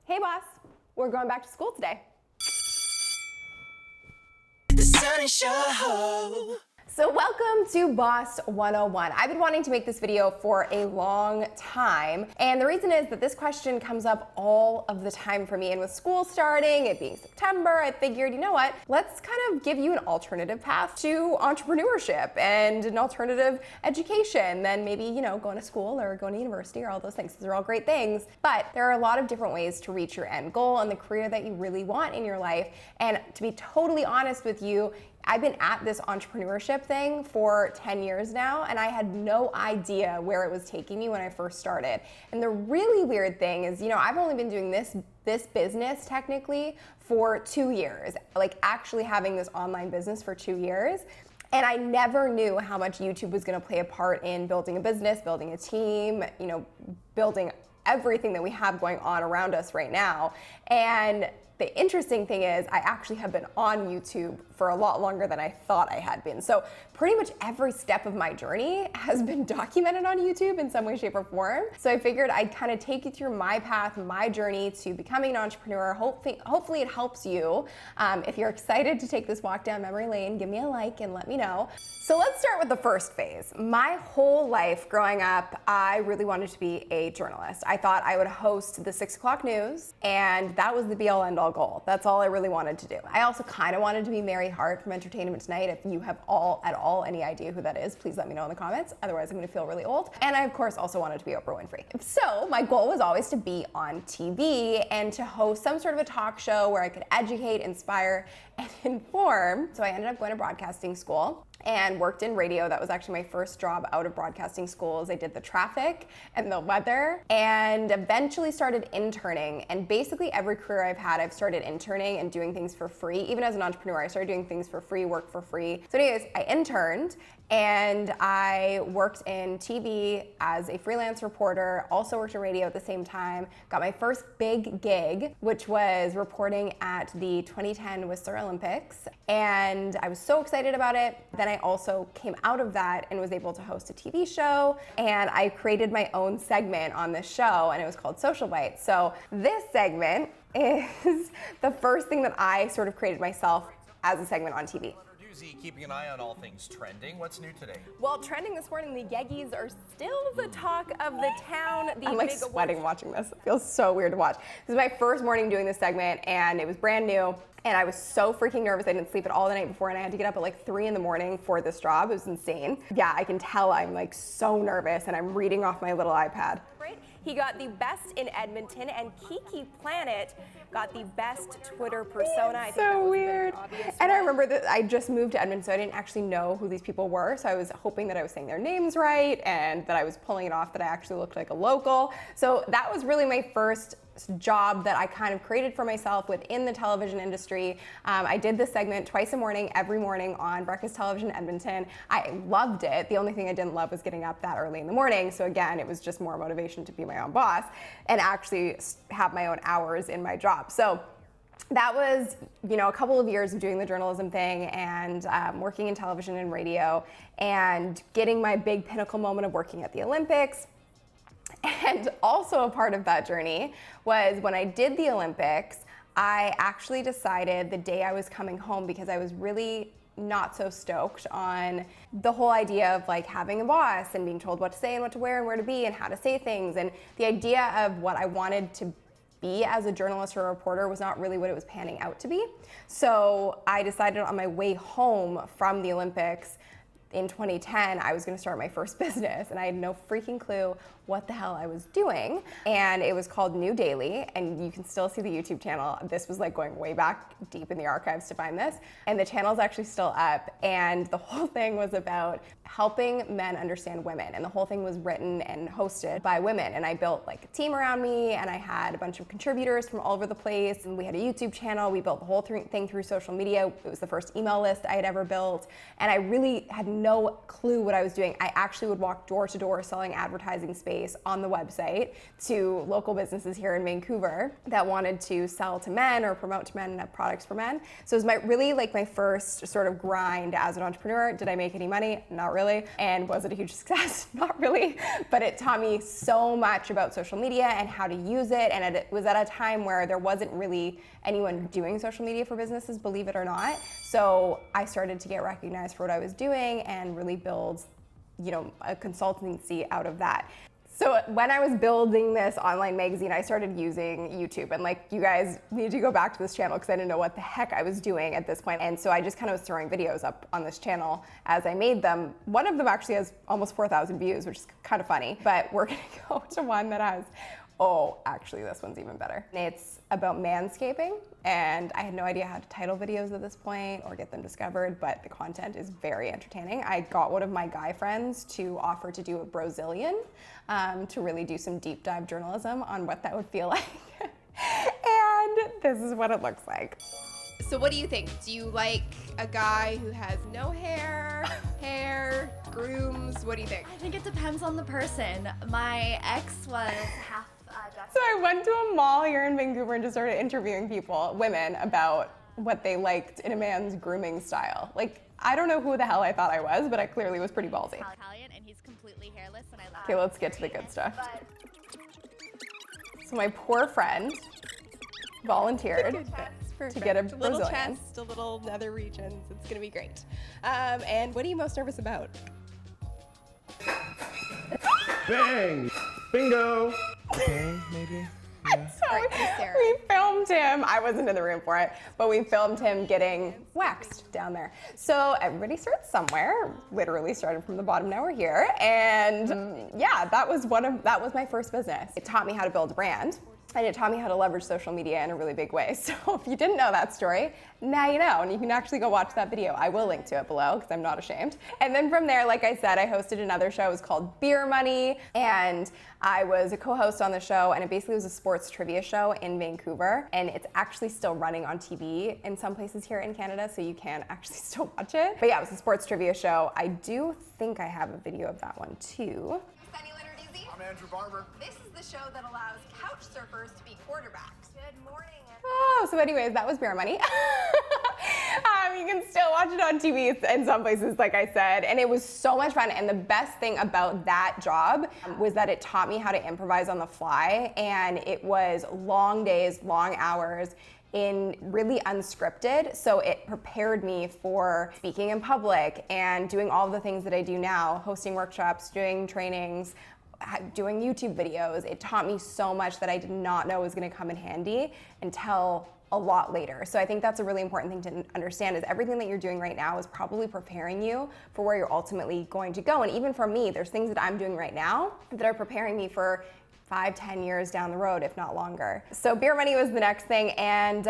Hey boss, we're going back to school today. The Sunny Show. So welcome to Boss 101. I've been wanting to make this video for a long time, and the reason is that this question comes up all of the time for me, and with school starting, it being September, I figured, you know what, let's kind of give you an alternative path to entrepreneurship and an alternative education than maybe, you know, going to school or going to university or all those things. Those are all great things, but there are a lot of different ways to reach your end goal and the career that you really want in your life. And to be totally honest with you, I've been at this entrepreneurship thing for 10 years now, and I had no idea where it was taking me when I first started. And the really weird thing is, you know, I've only been doing this business technically for 2 years, like actually having this online business for 2 years. And I never knew how much YouTube was gonna play a part in building a business, building a team, you know, building everything that we have going on around us right now. And the interesting thing is I actually have been on YouTube for a lot longer than I thought I had been. So pretty much every step of my journey has been documented on YouTube in some way, shape, or form. So I figured I'd kind of take you through my path, my journey to becoming an entrepreneur. Hopefully it helps you. If you're excited to take this walk down memory lane, give me a like and let me know. So let's start with the first phase. My whole life growing up, I really wanted to be a journalist. I thought I would host the 6 o'clock news, and that was the be all end all goal. That's all I really wanted to do. I also kind of wanted to be Mary Hart from Entertainment Tonight. If you have at all any idea who that is, please let me know in the comments. Otherwise, I'm gonna feel really old. And I, of course, also wanted to be Oprah Winfrey. So my goal was always to be on TV and to host some sort of a talk show where I could educate, inspire, and inform. So I ended up going to broadcasting school and worked in radio. That was actually my first job out of broadcasting schools. I did the traffic and the weather, and eventually started interning. And basically every career I've had, I've started interning and doing things for free. Even as an entrepreneur, I started doing things for free, work for free. So anyways, I interned and I worked in TV as a freelance reporter, also worked in radio at the same time, got my first big gig, which was reporting at the 2010 Whistler Olympics. And I was so excited about it. Then I also came out of that and was able to host a TV show, and I created my own segment on this show, and it was called Social Bites. So this segment is the first thing that I sort of created myself as a segment on TV. Lenarduzzi keeping an eye on all things trending. What's new today? Well, trending this morning, the Yeggies are still the talk of the town. I'm like sweating watching this. It feels so weird to watch. This is my first morning doing this segment, and it was brand new. And I was so freaking nervous. I didn't sleep at all the night before, and I had to get up at like 3 in the morning for this job. It was insane. Yeah, I can tell I'm like so nervous, and I'm reading off my little iPad. He got the best in Edmonton, and Kiki Planet got the best Twitter persona. I think so weird. And I remember that I just moved to Edmonton, so I didn't actually know who these people were. So I was hoping that I was saying their names right and that I was pulling it off that I actually looked like a local. So that was really my first job that I kind of created for myself within the television industry. I did this segment twice a morning, every morning on Breakfast Television Edmonton. I loved it. The only thing I didn't love was getting up that early in the morning. So again, it was just more motivation to be my own boss and actually have my own hours in my job. So that was, you know, a couple of years of doing the journalism thing and working in television and radio and getting my big pinnacle moment of working at the Olympics. And also a part of that journey was when I did the Olympics, I actually decided the day I was coming home, because I was really not so stoked on the whole idea of like having a boss and being told what to say and what to wear and where to be and how to say things. And the idea of what I wanted to be as a journalist or a reporter was not really what it was panning out to be. So I decided on my way home from the Olympics in 2010, I was gonna start my first business, and I had no freaking clue what the hell I was doing. And it was called New Daily, and you can still see the YouTube channel. This was like going way back deep in the archives to find this. And the channel's actually still up. And the whole thing was about helping men understand women. And the whole thing was written and hosted by women. And I built like a team around me, and I had a bunch of contributors from all over the place. And we had a YouTube channel. We built the whole thing through social media. It was the first email list I had ever built. And I really had no clue what I was doing. I actually would walk door to door selling advertising space on the website to local businesses here in Vancouver that wanted to sell to men or promote to men and have products for men. So it was really my first sort of grind as an entrepreneur. Did I make any money? Not really. And was it a huge success? Not really. But it taught me so much about social media and how to use it. And it was at a time where there wasn't really anyone doing social media for businesses, believe it or not. So I started to get recognized for what I was doing and really build, a consultancy out of that. So when I was building this online magazine, I started using YouTube, and you guys need to go back to this channel because I didn't know what the heck I was doing at this point. And so I just kind of was throwing videos up on this channel as I made them. One of them actually has almost 4,000 views, which is kind of funny, but we're gonna go to one that has, oh, actually this one's even better. It's about manscaping, and I had no idea how to title videos at this point or get them discovered, but the content is very entertaining. I got one of my guy friends to offer to do a Brazilian to really do some deep dive journalism on what that would feel like. And this is what it looks like. So what do you think? Do you like a guy who has no hair, hair, grooms? What do you think? I think it depends on the person. My ex was half Japanese. So I went to a mall here in Vancouver and just started interviewing women, about what they liked in a man's grooming style. I don't know who the hell I thought I was, but I clearly was pretty ballsy. Italian, and he's completely hairless, and I love Okay, let's get to the good stuff. So my poor friend volunteered to get a Little Brazilian. chest, a little nether regions. It's gonna be great. And what are you most nervous about? Bang! Bingo! Okay, maybe. Yeah. So we filmed him. I wasn't in the room for it, but we filmed him getting waxed down there. So everybody starts somewhere. Literally started from the bottom. Now we're here, and yeah, that was my first business. It taught me how to build a brand. And it taught me how to leverage social media in a really big way. So if you didn't know that story, now you know, and you can actually go watch that video. I will link to it below because I'm not ashamed. And then from there, like I said, I hosted another show. It was called Beer Money, and I was a co-host on the show, and it basically was a sports trivia show in Vancouver, and it's actually still running on TV in some places here in Canada, so you can actually still watch it. But yeah, it was a sports trivia show. I do think I have a video of that one too. Lenarduzzi. I'm Andrew Barber. This is the show that allows couch surfers to be quarterbacks. Good morning. Oh, so anyways, that was Beer Money. You can still watch it on TV in some places, like I said, and it was so much fun. And the best thing about that job was that it taught me how to improvise on the fly, and it was long days, long hours, in really unscripted, so it prepared me for speaking in public and doing all of the things that I do now, hosting workshops, doing trainings, doing YouTube videos. It taught me so much that I did not know was going to come in handy until a lot later. So I think that's a really important thing to understand, is everything that you're doing right now is probably preparing you for where you're ultimately going to go. And even for me, there's things that I'm doing right now that are preparing me for 5-10 years down the road, if not longer. So Beer Money was the next thing, and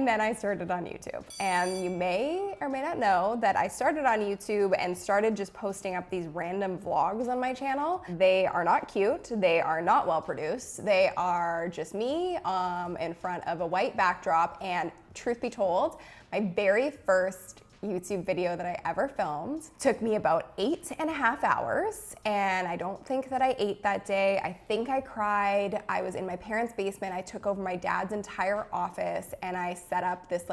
then I started on YouTube. And you may or may not know that I started on YouTube and started just posting up these random vlogs on my channel. They are not cute, they are not well produced, they are just me in front of a white backdrop, and truth be told, my very first YouTube video that I ever filmed took me about 8.5 hours, and I don't think that I ate that day. I think I cried. I was in my parents' basement. I took over my dad's entire office, and I set up this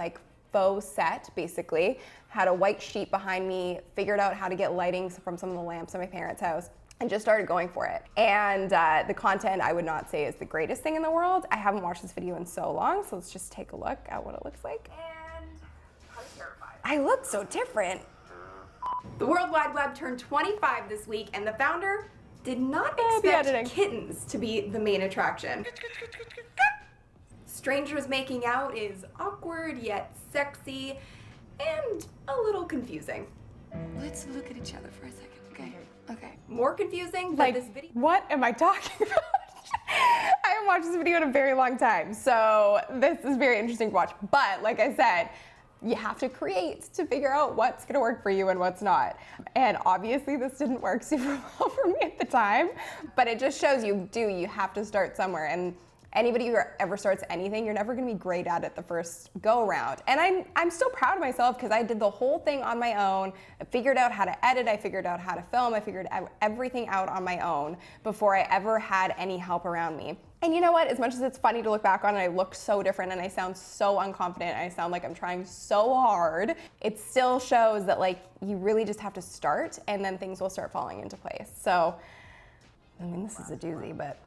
faux set, basically. Had a white sheet behind me, figured out how to get lighting from some of the lamps in my parents' house, and just started going for it. And the content, I would not say is the greatest thing in the world. I haven't watched this video in so long, so let's just take a look at what it looks like. I look so different. The World Wide Web turned 25 this week, and the founder did not the editing. expect kittens to be the main attraction. Strangers making out is awkward yet sexy and a little confusing. Let's look at each other for a second, okay? Okay. More confusing than this video. What am I talking about? I haven't watched this video in a very long time, so this is very interesting to watch. But like I said, you have to create to figure out what's gonna work for you and what's not. And obviously this didn't work super well for me at the time, but it just shows you have to start somewhere. And Anybody who ever starts anything, you're never gonna be great at it the first go around. And I'm still proud of myself because I did the whole thing on my own. I figured out how to edit, I figured out how to film, I figured everything out on my own before I ever had any help around me. And you know what, as much as it's funny to look back on and I look so different and I sound so unconfident and I sound like I'm trying so hard, it still shows that like you really just have to start and then things will start falling into place. So, I mean, this is a doozy, but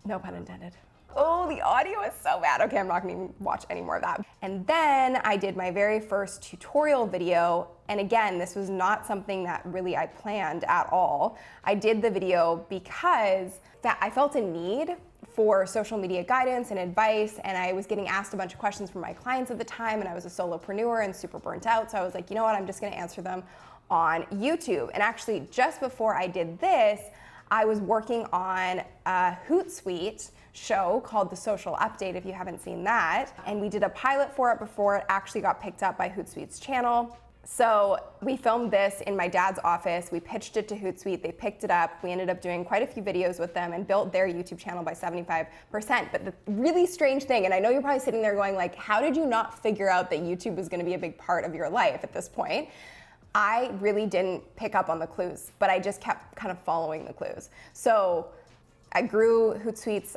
no pun intended. Oh, the audio is so bad. Okay, I'm not gonna even watch any more of that. And then I did my very first tutorial video. And again, this was not something that really I planned at all. I did the video because I felt a need for social media guidance and advice, and I was getting asked a bunch of questions from my clients at the time, and I was a solopreneur and super burnt out, so I was like, you know what, I'm just gonna answer them on YouTube. And actually, just before I did this, I was working on a Hootsuite show called The Social Update, if you haven't seen that, and we did a pilot for it before it actually got picked up by Hootsuite's channel. So we filmed this in my dad's office, we pitched it to Hootsuite, they picked it up, we ended up doing quite a few videos with them and built their YouTube channel by 75%. But the really strange thing, and I know you're probably sitting there going like, how did you not figure out that YouTube was gonna be a big part of your life at this point? I really didn't pick up on the clues, but I just kept kind of following the clues. So I grew Hootsuite's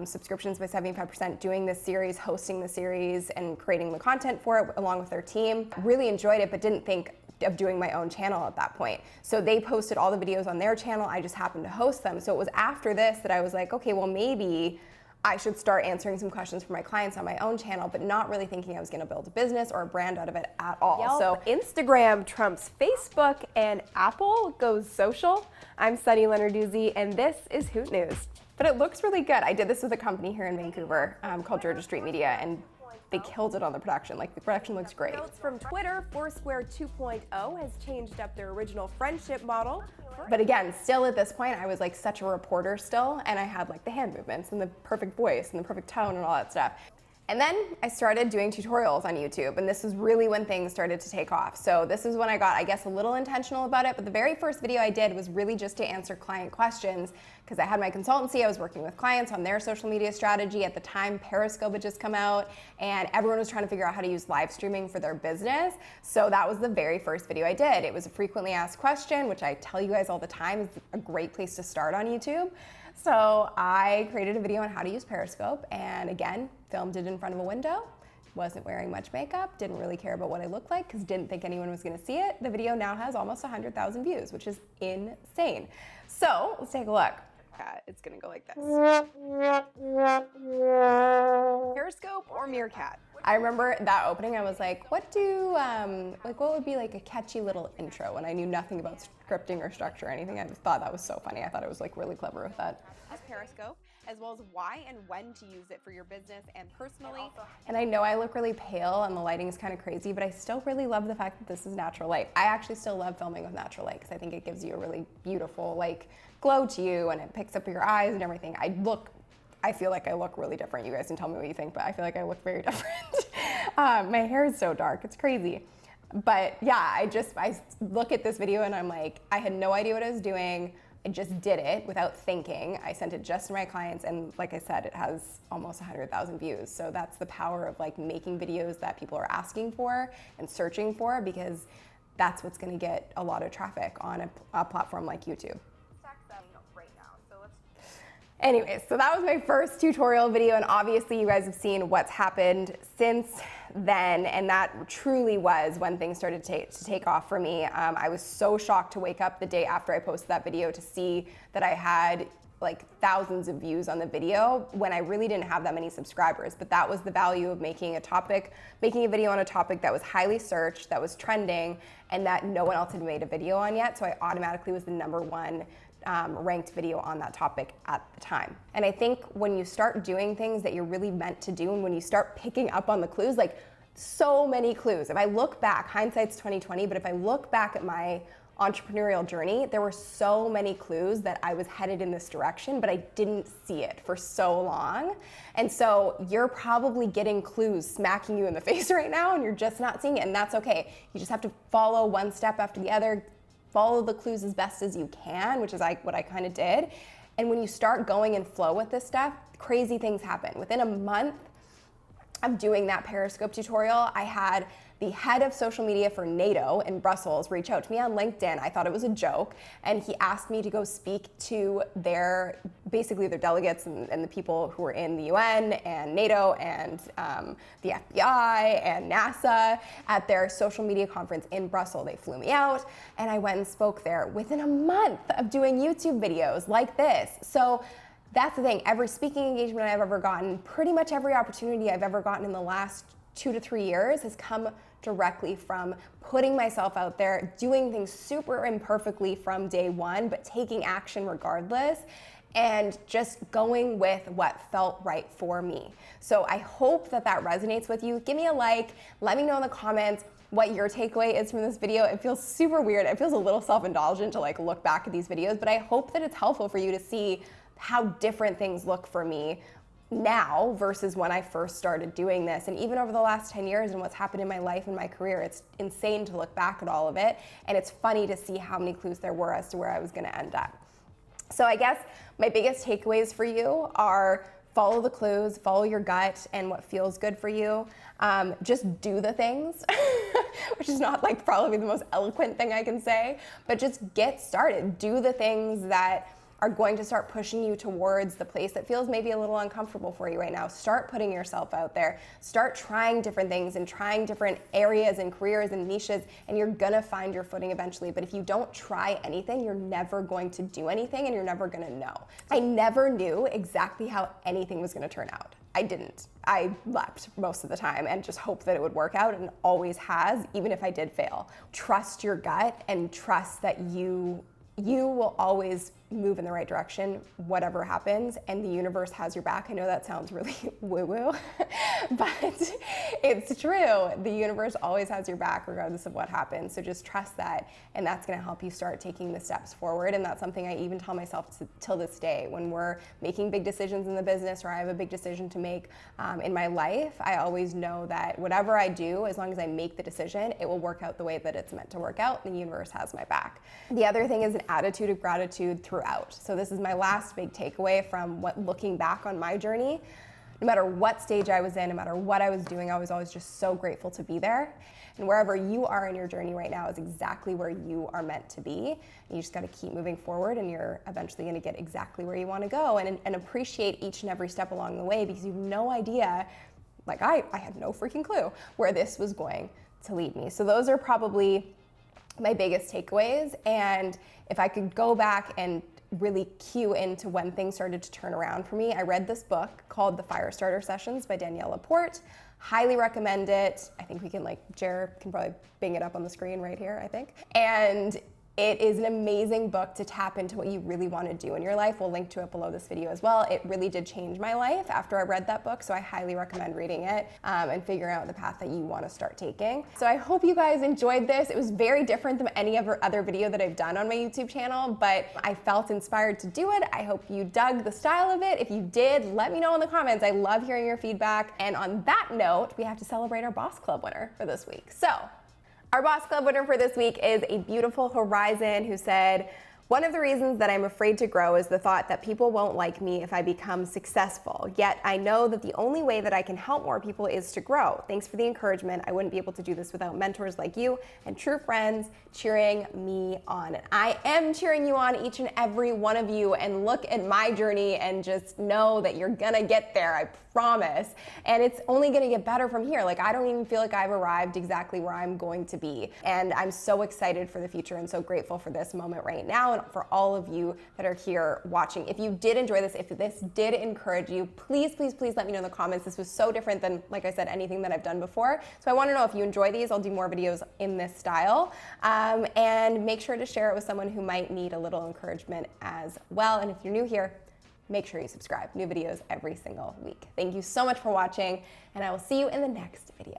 subscriptions by 75% doing this series, hosting the series, and creating the content for it along with their team. Really enjoyed it, but didn't think of doing my own channel at that point. So they posted all the videos on their channel, I just happened to host them. So it was after this that I was like, okay, well maybe I should start answering some questions for my clients on my own channel, but not really thinking I was gonna build a business or a brand out of it at all. Yelp, So Instagram trumps Facebook and Apple goes social. I'm Sunny Lenarduzzi and this is Hoot News. But it looks really good. I did this with a company here in Vancouver called Georgia Street Media, and they killed it on the production. Like, the production looks great. Notes from Twitter, Foursquare 2.0 has changed up their original friendship model. But again, still at this point, I was like such a reporter still, and I had like the hand movements and the perfect voice and the perfect tone and all that stuff. And then I started doing tutorials on YouTube, and this is really when things started to take off. So this is when I got, I guess, a little intentional about it, but the very first video I did was really just to answer client questions, because I had my consultancy, I was working with clients on their social media strategy. At the time, Periscope had just come out, and everyone was trying to figure out how to use live streaming for their business. So that was the very first video I did. It was a frequently asked question, which I tell you guys all the time is a great place to start on YouTube. So I created a video on how to use Periscope, and again, filmed it in front of a window, wasn't wearing much makeup, didn't really care about what I looked like because didn't think anyone was gonna see it. The video now has almost 100,000 views, which is insane. So let's take a look. It's gonna go like this. Periscope or Meerkat? I remember that opening, I was like, what would be like a catchy little intro? And I knew nothing about scripting or structure or anything. I just thought that was so funny. I thought it was like really clever with that. Periscope, as well as why and when to use it for your business and personally. And I know I look really pale and the lighting is kind of crazy, but I still really love the fact that this is natural light. I actually still love filming with natural light because I think it gives you a really beautiful like glow to you, and it picks up your eyes and everything. I feel like I look really different. You guys can tell me what you think, but I feel like I look very different. My hair is so dark, it's crazy. But yeah, I look at this video and I'm like, I had no idea what I was doing. I just did it without thinking. I sent it just to my clients, and like I said, it has almost 100,000 views. So that's the power of like making videos that people are asking for and searching for, because that's what's gonna get a lot of traffic on a platform like YouTube. Anyways, so that was my first tutorial video, and obviously you guys have seen what's happened since then, and that truly was when things started to take off for me. I was so shocked to wake up the day after I posted that video to see that I had like thousands of views on the video when I really didn't have that many subscribers. But that was the value of making a video on a topic that was highly searched, that was trending, and that no one else had made a video on yet. So I automatically was the #1 ranked video on that topic at the time. And I think when you start doing things that you're really meant to do, and when you start picking up on the clues, like so many clues. If I look back, hindsight's 2020, but if I look back at my entrepreneurial journey, there were so many clues that I was headed in this direction, but I didn't see it for so long. And so you're probably getting clues smacking you in the face right now, and you're just not seeing it, and that's okay. You just have to follow one step after the other, follow the clues as best as you can, which is what I kind of did, And when you start going in flow with this stuff, crazy things happen. Within a month of doing that Periscope tutorial, I had the head of social media for NATO in Brussels reach out to me on LinkedIn. I thought it was a joke, and he asked me to go speak to basically their delegates and the people who were in the UN and NATO and the FBI and NASA at their social media conference in Brussels. They flew me out, and I went and spoke there within a month of doing YouTube videos like this. So that's the thing. Every speaking engagement I've ever gotten, pretty much every opportunity I've ever gotten in the last 2 to 3 years has come directly from putting myself out there, doing things super imperfectly from day one, but taking action regardless, and just going with what felt right for me. So I hope that that resonates with you. Give me a like, let me know in the comments what your takeaway is from this video. It feels super weird. It feels a little self-indulgent to like look back at these videos, but I hope that it's helpful for you to see how different things look for me now versus when I first started doing this. And even over the last 10 years and what's happened in my life and my career, it's insane to look back at all of it. And it's funny to see how many clues there were as to where I was gonna end up. So I guess my biggest takeaways for you are follow the clues, follow your gut and what feels good for you. Just do the things, which is not like probably the most eloquent thing I can say, but just get started. Do the things that are going to start pushing you towards the place that feels maybe a little uncomfortable for you right now. Start putting yourself out there. Start trying different things and trying different areas and careers and niches, and you're gonna find your footing eventually. But if you don't try anything, you're never going to do anything and you're never gonna know. I never knew exactly how anything was gonna turn out. I didn't. I leapt most of the time and just hoped that it would work out, and it always has, even if I did fail. Trust your gut and trust that you will always move in the right direction, whatever happens, and the universe has your back. I know that sounds really woo-woo, but it's true. The universe always has your back regardless of what happens. So just trust that, and that's gonna help you start taking the steps forward. And that's something I even tell myself till this day. When we're making big decisions in the business, or I have a big decision to make in my life, I always know that whatever I do, as long as I make the decision, it will work out the way that it's meant to work out, and the universe has my back. The other thing is an attitude of gratitude throughout. So this is my last big takeaway from looking back on my journey. No matter what stage I was in, no matter what I was doing, I was always just so grateful to be there. And wherever you are in your journey right now is exactly where you are meant to be. And you just got to keep moving forward, and you're eventually going to get exactly where you want to go, and appreciate each and every step along the way, because you have no idea, like I had no freaking clue where this was going to lead me. So those are probably my biggest takeaways. And if I could go back and really cue into when things started to turn around for me, I read this book called The Firestarter Sessions by Danielle LaPorte. Highly recommend it. I think we can Jer can probably bing it up on the screen right here, I think. And it is an amazing book to tap into what you really want to do in your life. We'll link to it below this video as well. It really did change my life after I read that book, so I highly recommend reading it and figuring out the path that you want to start taking. So I hope you guys enjoyed this. It was very different than any other video that I've done on my YouTube channel, but I felt inspired to do it. I hope you dug the style of it. If you did, let me know in the comments. I love hearing your feedback. And on that note, we have to celebrate our Boss Club winner for this week. So, our Boss Club winner for this week is a beautiful Horizon, who said, "One of the reasons that I'm afraid to grow is the thought that people won't like me if I become successful. Yet I know that the only way that I can help more people is to grow. Thanks for the encouragement. I wouldn't be able to do this without mentors like you and true friends cheering me on." And I am cheering you on, each and every one of you. And look at my journey and just know that you're gonna get there, I promise. And it's only gonna get better from here. I don't even feel like I've arrived exactly where I'm going to be. And I'm so excited for the future and so grateful for this moment right now, and for all of you that are here watching. If you did enjoy this, if this did encourage you, please, please, please let me know in the comments. This was so different than, like I said, anything that I've done before. So I wanna know if you enjoy these. I'll do more videos in this style. And make sure to share it with someone who might need a little encouragement as well. And if you're new here, make sure you subscribe. New videos every single week. Thank you so much for watching, and I will see you in the next video.